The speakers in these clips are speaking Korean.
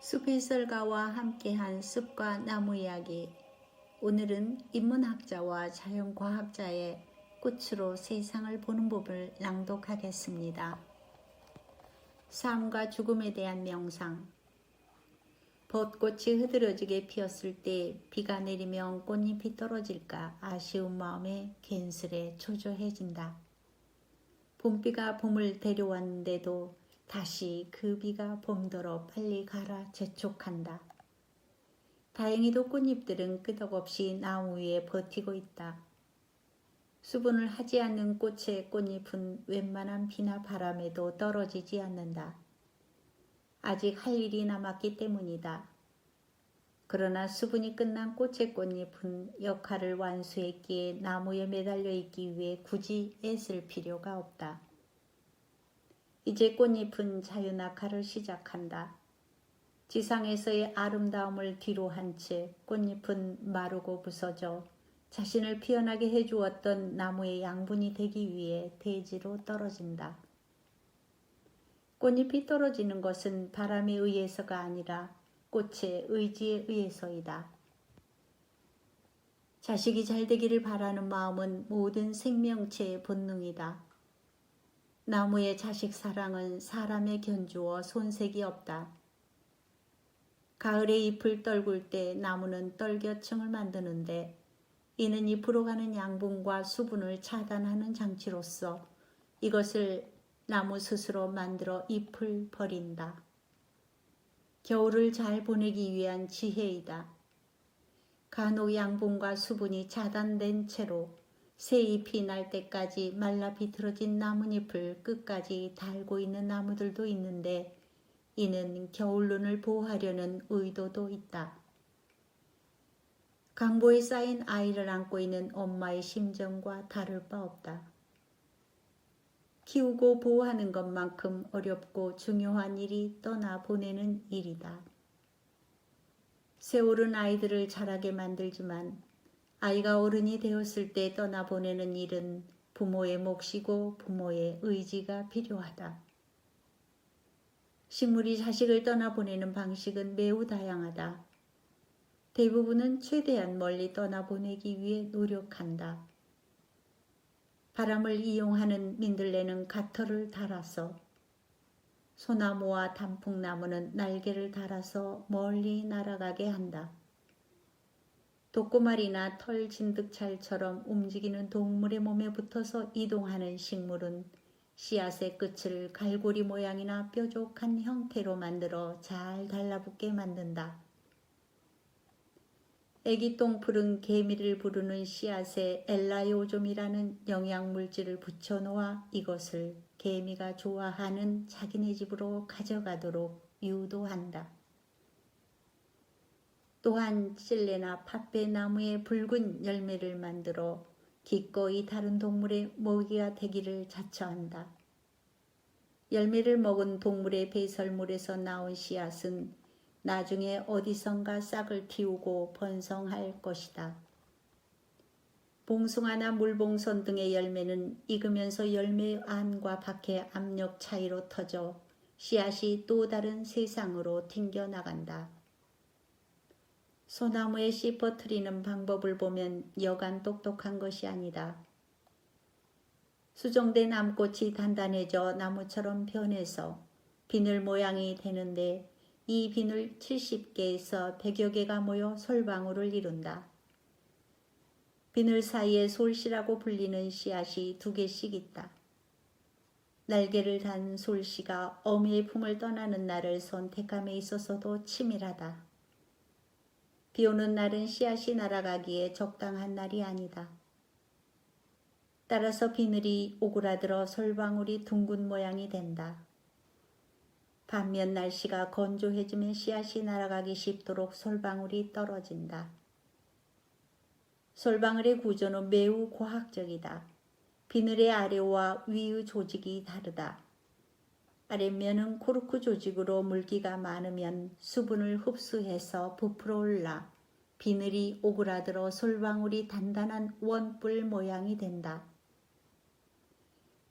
숲해설가와 함께한 숲과 나무 이야기. 오늘은 인문학자와 자연과학자의 꽃으로 세상을 보는 법을 낭독하겠습니다. 삶과 죽음에 대한 명상. 벚꽃이 흐드러지게 피었을 때 비가 내리면 꽃잎이 떨어질까 아쉬운 마음에 괜스레 초조해진다. 봄비가 봄을 데려왔는데도 다시 그 비가 봄더러 빨리 가라 재촉한다. 다행히도 꽃잎들은 끄덕없이 나무 위에 버티고 있다. 수분을 하지 않는 꽃의 꽃잎은 웬만한 비나 바람에도 떨어지지 않는다. 아직 할 일이 남았기 때문이다. 그러나 수분이 끝난 꽃의 꽃잎은 역할을 완수했기에 나무에 매달려 있기 위해 굳이 애쓸 필요가 없다. 이제 꽃잎은 자유낙하를 시작한다. 지상에서의 아름다움을 뒤로 한 채 꽃잎은 마르고 부서져 자신을 피어나게 해주었던 나무의 양분이 되기 위해 대지로 떨어진다. 꽃잎이 떨어지는 것은 바람에 의해서가 아니라 꽃의 의지에 의해서이다. 자식이 잘 되기를 바라는 마음은 모든 생명체의 본능이다. 나무의 자식 사랑은 사람에 견주어 손색이 없다. 가을에 잎을 떨굴 때 나무는 떨겨층을 만드는데 이는 잎으로 가는 양분과 수분을 차단하는 장치로서 이것을 나무 스스로 만들어 잎을 버린다. 겨울을 잘 보내기 위한 지혜이다. 간혹 양분과 수분이 차단된 채로 새 잎이 날 때까지 말라 비틀어진 나뭇잎을 끝까지 달고 있는 나무들도 있는데 이는 겨울눈을 보호하려는 의도도 있다. 강보에 쌓인 아이를 안고 있는 엄마의 심정과 다를 바 없다. 키우고 보호하는 것만큼 어렵고 중요한 일이 떠나보내는 일이다. 세월은 아이들을 자라게 만들지만 아이가 어른이 되었을 때 떠나보내는 일은 부모의 몫이고 부모의 의지가 필요하다. 식물이 자식을 떠나보내는 방식은 매우 다양하다. 대부분은 최대한 멀리 떠나보내기 위해 노력한다. 바람을 이용하는 민들레는 가터를 달아서, 소나무와 단풍나무는 날개를 달아서 멀리 날아가게 한다. 독고말이나 털진득찰처럼 움직이는 동물의 몸에 붙어서 이동하는 식물은 씨앗의 끝을 갈고리 모양이나 뾰족한 형태로 만들어 잘 달라붙게 만든다. 애기 똥풀은 개미를 부르는 씨앗에 엘라요좀이라는 영양물질을 붙여놓아 이것을 개미가 좋아하는 자기네 집으로 가져가도록 유도한다. 또한 찔레나 팥배나무의 붉은 열매를 만들어 기꺼이 다른 동물의 먹이가 되기를 자처한다. 열매를 먹은 동물의 배설물에서 나온 씨앗은 나중에 어디선가 싹을 틔우고 번성할 것이다. 봉숭아나 물봉선 등의 열매는 익으면서 열매의 안과 밖의 압력 차이로 터져 씨앗이 또 다른 세상으로 튕겨나간다. 소나무에 씨 퍼뜨리는 방법을 보면 여간 똑똑한 것이 아니다. 수정된 암꽃이 단단해져 나무처럼 변해서 비늘 모양이 되는데 이 비늘 70개에서 100여 개가 모여 솔방울을 이룬다. 비늘 사이에 솔씨라고 불리는 씨앗이 2개씩 있다. 날개를 단 솔씨가 어미의 품을 떠나는 날을 선택함에 있어서도 치밀하다. 비오는 날은 씨앗이 날아가기에 적당한 날이 아니다. 따라서 비늘이 오그라들어 솔방울이 둥근 모양이 된다. 반면 날씨가 건조해지면 씨앗이 날아가기 쉽도록 솔방울이 떨어진다. 솔방울의 구조는 매우 과학적이다. 비늘의 아래와 위의 조직이 다르다. 아랫면은 코르크 조직으로 물기가 많으면 수분을 흡수해서 부풀어 올라 비늘이 오그라들어 솔방울이 단단한 원뿔 모양이 된다.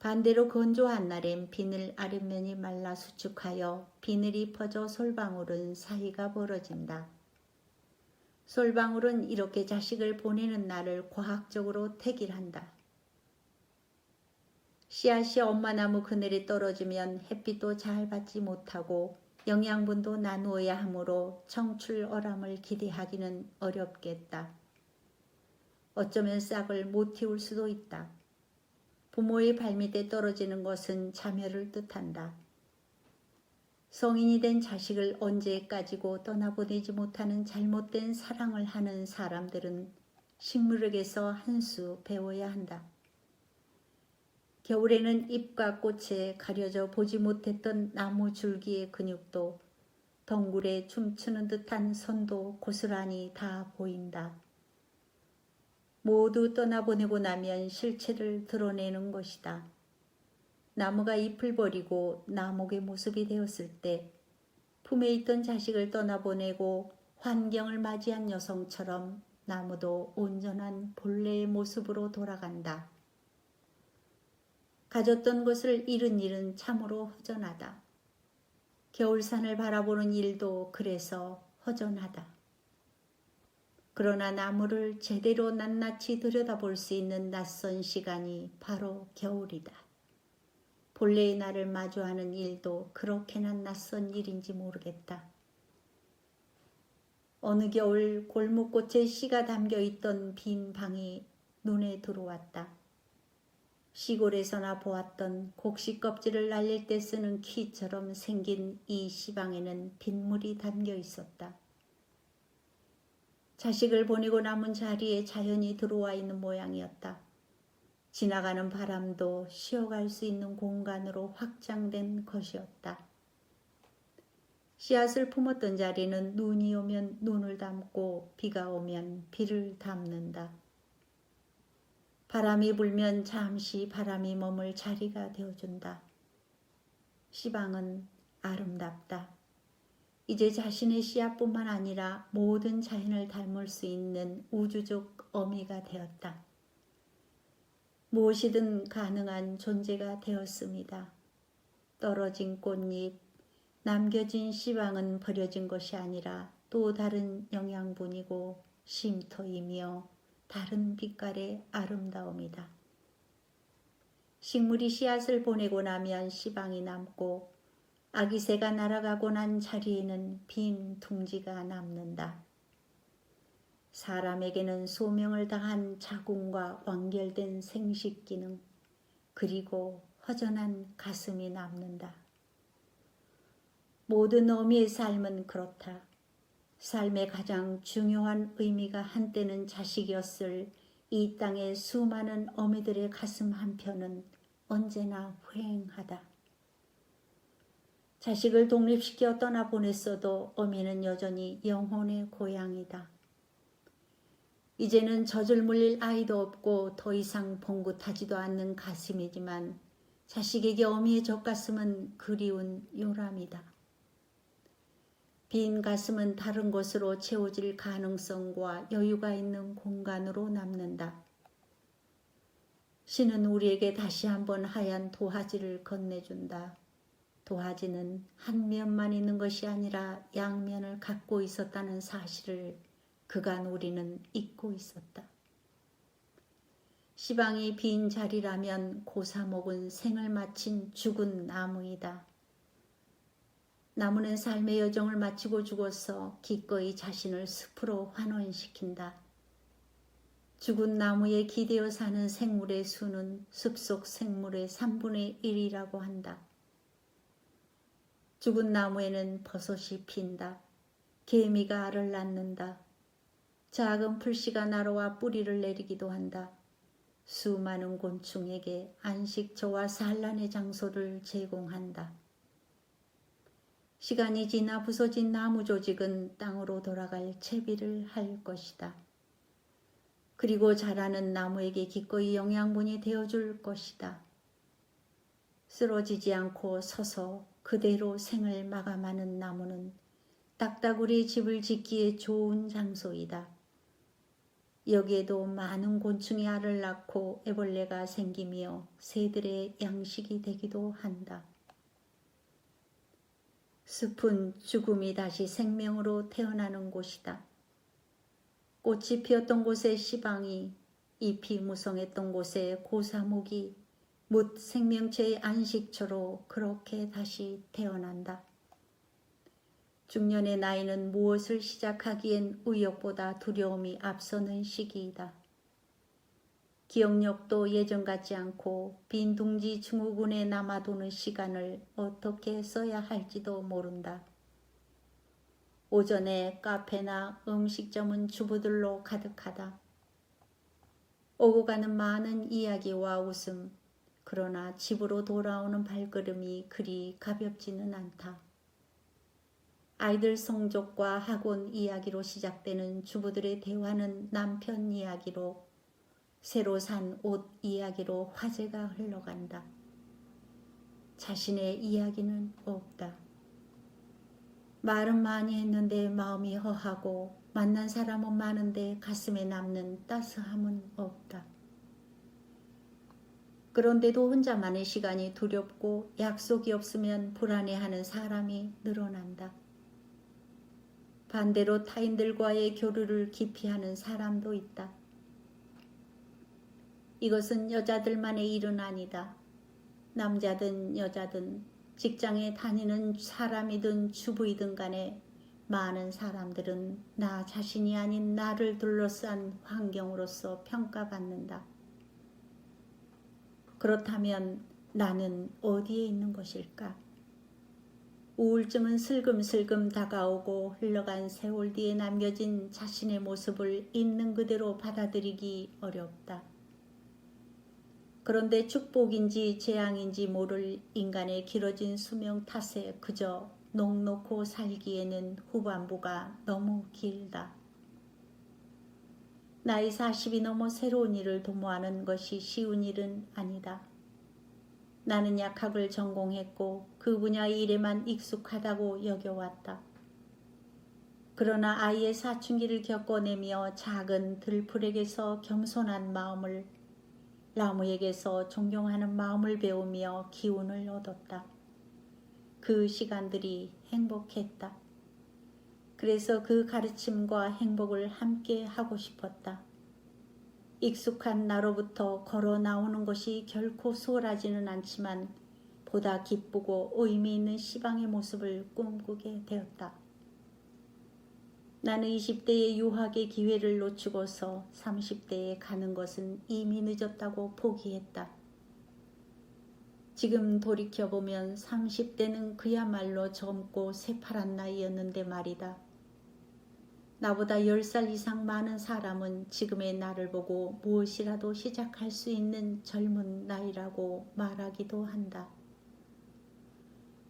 반대로 건조한 날엔 비늘 아랫면이 말라 수축하여 비늘이 퍼져 솔방울은 사이가 벌어진다. 솔방울은 이렇게 자식을 보내는 날을 과학적으로 택일한다. 씨앗이 엄마나무 그늘에 떨어지면 햇빛도 잘 받지 못하고 영양분도 나누어야 하므로 청출어람을 기대하기는 어렵겠다. 어쩌면 싹을 못 틔울 수도 있다. 부모의 발밑에 떨어지는 것은 자멸을 뜻한다. 성인이 된 자식을 언제까지고 떠나보내지 못하는 잘못된 사랑을 하는 사람들은 식물에게서 한 수 배워야 한다. 겨울에는 잎과 꽃에 가려져 보지 못했던 나무 줄기의 근육도 덩굴에 춤추는 듯한 선도 고스란히 다 보인다. 모두 떠나보내고 나면 실체를 드러내는 것이다. 나무가 잎을 버리고 나목의 모습이 되었을 때 품에 있던 자식을 떠나보내고 환경을 맞이한 여성처럼 나무도 온전한 본래의 모습으로 돌아간다. 가졌던 것을 잃은 일은 참으로 허전하다. 겨울산을 바라보는 일도 그래서 허전하다. 그러나 나무를 제대로 낱낱이 들여다볼 수 있는 낯선 시간이 바로 겨울이다. 본래의 나를 마주하는 일도 그렇게나 낯선 일인지 모르겠다. 어느 겨울 골목꽃에 씨가 담겨있던 빈 방이 눈에 들어왔다. 시골에서나 보았던 곡식 껍질을 날릴 때 쓰는 키처럼 생긴 이 씨방에는 빗물이 담겨 있었다. 자식을 보내고 남은 자리에 자연이 들어와 있는 모양이었다. 지나가는 바람도 쉬어갈 수 있는 공간으로 확장된 것이었다. 씨앗을 품었던 자리는 눈이 오면 눈을 담고 비가 오면 비를 담는다. 바람이 불면 잠시 바람이 머물 자리가 되어준다. 씨방은 아름답다. 이제 자신의 씨앗뿐만 아니라 모든 자연을 닮을 수 있는 우주적 어미가 되었다. 무엇이든 가능한 존재가 되었습니다. 떨어진 꽃잎, 남겨진 씨방은 버려진 것이 아니라 또 다른 영양분이고 쉼터이며 다른 빛깔의 아름다움이다. 식물이 씨앗을 보내고 나면 씨방이 남고 아기 새가 날아가고 난 자리에는 빈 둥지가 남는다. 사람에게는 소명을 다한 자궁과 완결된 생식 기능, 그리고 허전한 가슴이 남는다. 모든 어미의 삶은 그렇다. 삶의 가장 중요한 의미가 한때는 자식이었을 이 땅의 수많은 어미들의 가슴 한편은 언제나 후행하다. 자식을 독립시켜 떠나보냈어도 어미는 여전히 영혼의 고향이다. 이제는 젖을 물릴 아이도 없고 더 이상 봉긋하지도 않는 가슴이지만 자식에게 어미의 젖가슴은 그리운 요람이다. 빈 가슴은 다른 것으로 채워질 가능성과 여유가 있는 공간으로 남는다. 신은 우리에게 다시 한번 하얀 도화지를 건네준다. 도화지는 한 면만 있는 것이 아니라 양면을 갖고 있었다는 사실을 그간 우리는 잊고 있었다. 씨방이 빈 자리라면 고사목은 생을 마친 죽은 나무이다. 나무는 삶의 여정을 마치고 죽어서 기꺼이 자신을 숲으로 환원시킨다. 죽은 나무에 기대어 사는 생물의 수는 숲속 생물의 3분의 1이라고 한다. 죽은 나무에는 버섯이 핀다. 개미가 알을 낳는다. 작은 풀씨가 날아와 뿌리를 내리기도 한다. 수많은 곤충에게 안식처와 산란의 장소를 제공한다. 시간이 지나 부서진 나무 조직은 땅으로 돌아갈 채비를 할 것이다. 그리고 자라는 나무에게 기꺼이 영양분이 되어줄 것이다. 쓰러지지 않고 서서 그대로 생을 마감하는 나무는 딱따구리 집을 짓기에 좋은 장소이다. 여기에도 많은 곤충이 알을 낳고 애벌레가 생기며 새들의 양식이 되기도 한다. 숲은 죽음이 다시 생명으로 태어나는 곳이다. 꽃이 피었던 곳에 씨방이, 잎이 무성했던 곳에 고사목이 묻 생명체의 안식처로 그렇게 다시 태어난다. 중년의 나이는 무엇을 시작하기엔 의욕보다 두려움이 앞서는 시기이다. 기억력도 예전 같지 않고 빈 둥지 증후군에 남아도는 시간을 어떻게 써야 할지도 모른다. 오전에 카페나 음식점은 주부들로 가득하다. 오고 가는 많은 이야기와 웃음, 그러나 집으로 돌아오는 발걸음이 그리 가볍지는 않다. 아이들 성적과 학원 이야기로 시작되는 주부들의 대화는 남편 이야기로, 새로 산 옷 이야기로 화제가 흘러간다. 자신의 이야기는 없다. 말은 많이 했는데 마음이 허하고 만난 사람은 많은데 가슴에 남는 따스함은 없다. 그런데도 혼자만의 시간이 두렵고 약속이 없으면 불안해하는 사람이 늘어난다. 반대로 타인들과의 교류를 기피하는 사람도 있다. 이것은 여자들만의 일은 아니다. 남자든 여자든 직장에 다니는 사람이든 주부이든 간에 많은 사람들은 나 자신이 아닌 나를 둘러싼 환경으로서 평가받는다. 그렇다면 나는 어디에 있는 것일까? 우울증은 슬금슬금 다가오고 흘러간 세월 뒤에 남겨진 자신의 모습을 있는 그대로 받아들이기 어렵다. 그런데 축복인지 재앙인지 모를 인간의 길어진 수명 탓에 그저 넋놓고 살기에는 후반부가 너무 길다. 나이 40이 넘어 새로운 일을 도모하는 것이 쉬운 일은 아니다. 나는 약학을 전공했고 그 분야의 일에만 익숙하다고 여겨왔다. 그러나 아이의 사춘기를 겪어내며 작은 들풀에게서 겸손한 마음을, 나무에게서 존경하는 마음을 배우며 기운을 얻었다. 그 시간들이 행복했다. 그래서 그 가르침과 행복을 함께 하고 싶었다. 익숙한 나로부터 걸어 나오는 것이 결코 수월하지는 않지만 보다 기쁘고 의미 있는 시방의 모습을 꿈꾸게 되었다. 나는 20대의 유학의 기회를 놓치고서 30대에 가는 것은 이미 늦었다고 포기했다. 지금 돌이켜보면 30대는 그야말로 젊고 새파란 나이였는데 말이다. 나보다 10살 이상 많은 사람은 지금의 나를 보고 무엇이라도 시작할 수 있는 젊은 나이라고 말하기도 한다.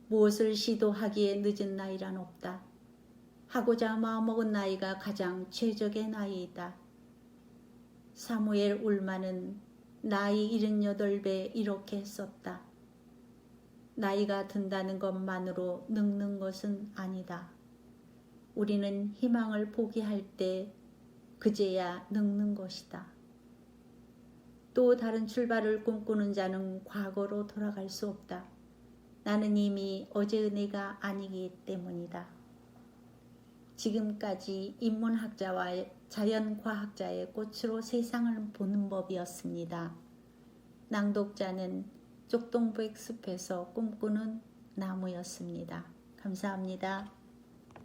무엇을 시도하기에 늦은 나이란 없다. 하고자 마음먹은 나이가 가장 최적의 나이이다. 사무엘 울만은 나이 78배 이렇게 썼다. 나이가 든다는 것만으로 늙는 것은 아니다. 우리는 희망을 포기할 때 그제야 늙는 것이다. 또 다른 출발을 꿈꾸는 자는 과거로 돌아갈 수 없다. 나는 이미 어제의 내가 아니기 때문이다. 지금까지 인문학자와 자연과학자의 꽃으로 세상을 보는 법이었습니다. 낭독자는 쪽동백 숲에서 꿈꾸는 나무였습니다. 감사합니다.